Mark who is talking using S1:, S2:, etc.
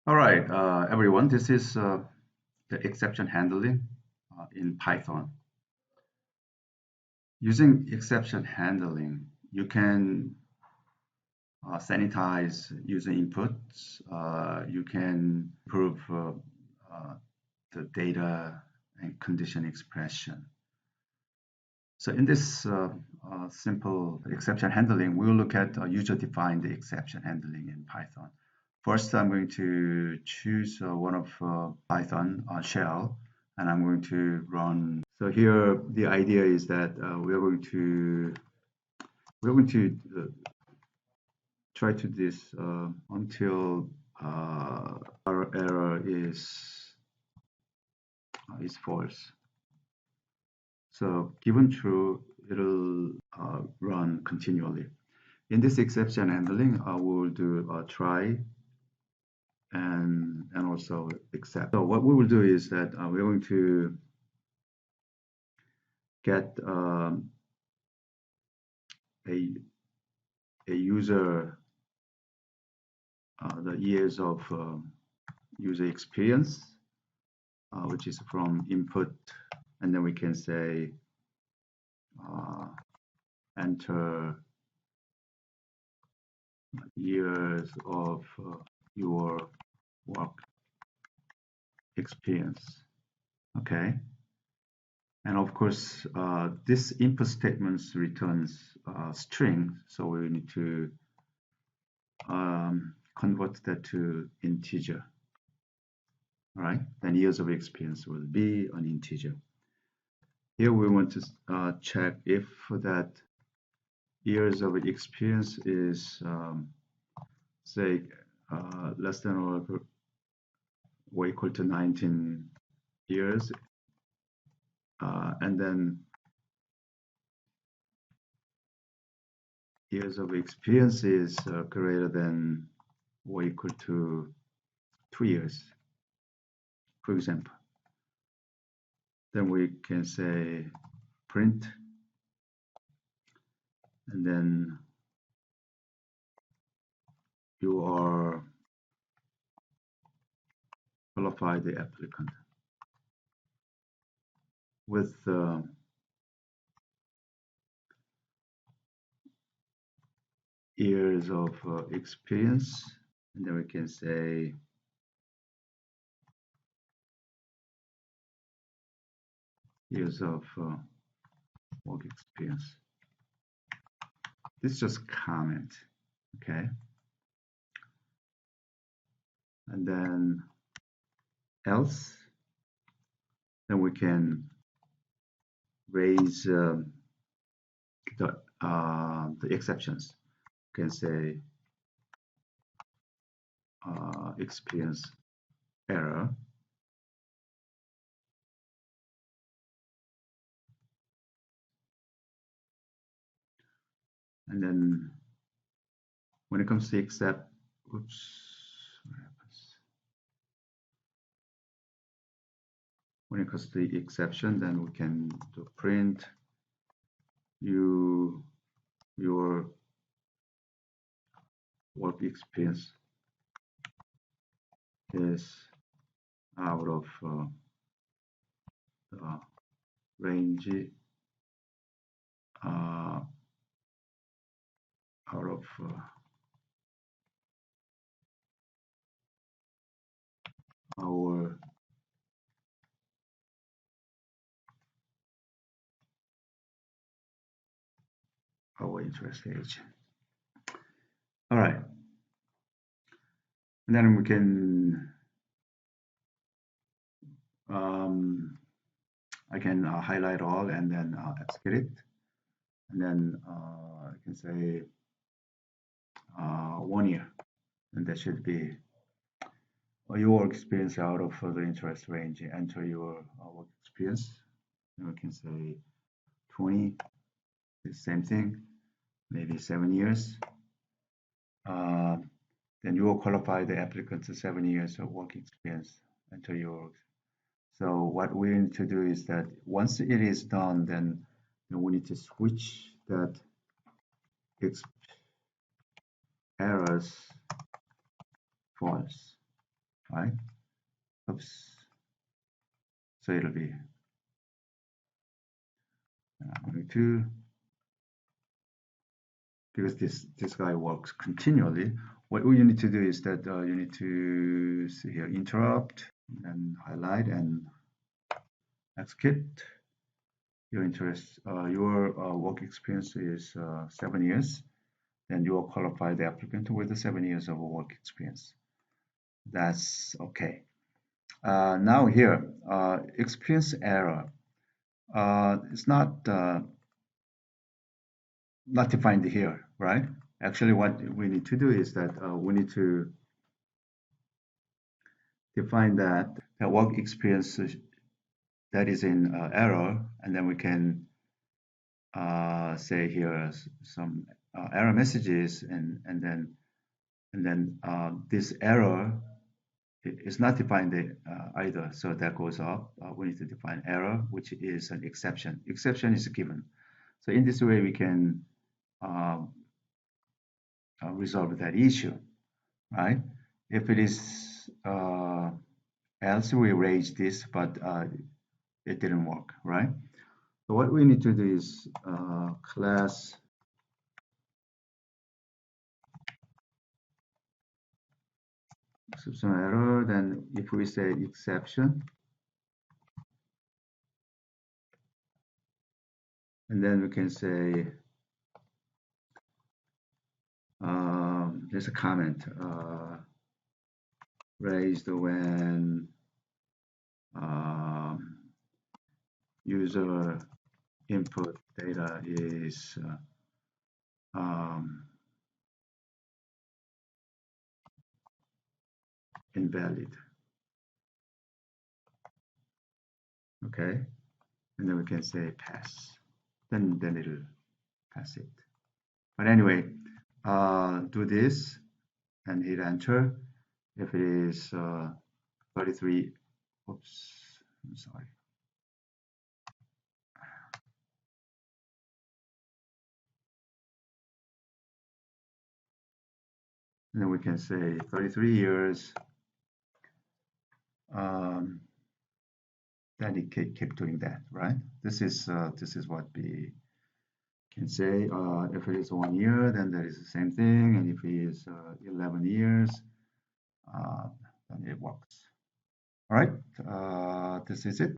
S1: All right, everyone, this is the exception handling in Python. Using exception handling, you can sanitize user inputs. You can improve the data and condition expression. So in this simple exception handling, we'll look at user-defined exception handling in Python. First, I'm going to choose one of Python shell, and I'm going to run. So here, the idea is that we're going to try to do this until our error is false. So given true, it'll run continually. In this exception handling, I will do a try and also except. So what we will do is that we're going to get a user the years of user experience, which is from input, and then we can say enter years of your work experience. Okay. And of course, this input statement returns string, so we need to convert that to integer. All right, then years of experience will be an integer. Here we want to check if that years of experience is, say, less than or equal to 19 years, and then years of experience is greater than or equal to 2 years, for example. Then we can say print, and then you are qualify the applicant with years of experience, and then we can say years of work experience. This is just comment, okay? And then else, then we can raise the exceptions. We can say experience error, and then when it comes to except, oops, what happens? When it comes to the exception, then we can do print your work experience is out of the range, out of our interest age. All right, and then we can I can highlight all and then execute it, and then I can say 1 year, and that should be your experience out of the interest range. Enter your work experience, and we can say 20, the same thing, maybe 7 years. Then you will qualify the applicant to 7 years of work experience. Enter your. So what we need to do is that once it is done, then we need to switch that errors false. right? Oops. So it'll be 2, because this guy works continually. What you need to do is that you need to see here, interrupt, and highlight and execute. Your interest, your work experience is 7 years, then you will qualify the applicant with 7 years of work experience. That's okay. Now here, experience error. It's not defined here, right? Actually, what we need to do is that we need to define that the work experience that is in error, and then we can say here some error messages, and then this error is not defined either, so that goes up. We need to define error, which is an exception. Exception is given. So in this way, we can resolve that issue, right? If it is else, we raise this, but it didn't work, right? So what we need to do is class exception error. Then if we say exception, and then we can say there's a comment raised when user input data is invalid. Okay, and then we can say pass. Then it'll pass it. But anyway, do this and hit enter. If it is 33, oops, I'm sorry. And then we can say 33 years. Then it keep doing that, right? This is what we can say. If it is 1 year, then that is the same thing. And if it is 11 years, then it works. All right, this is it.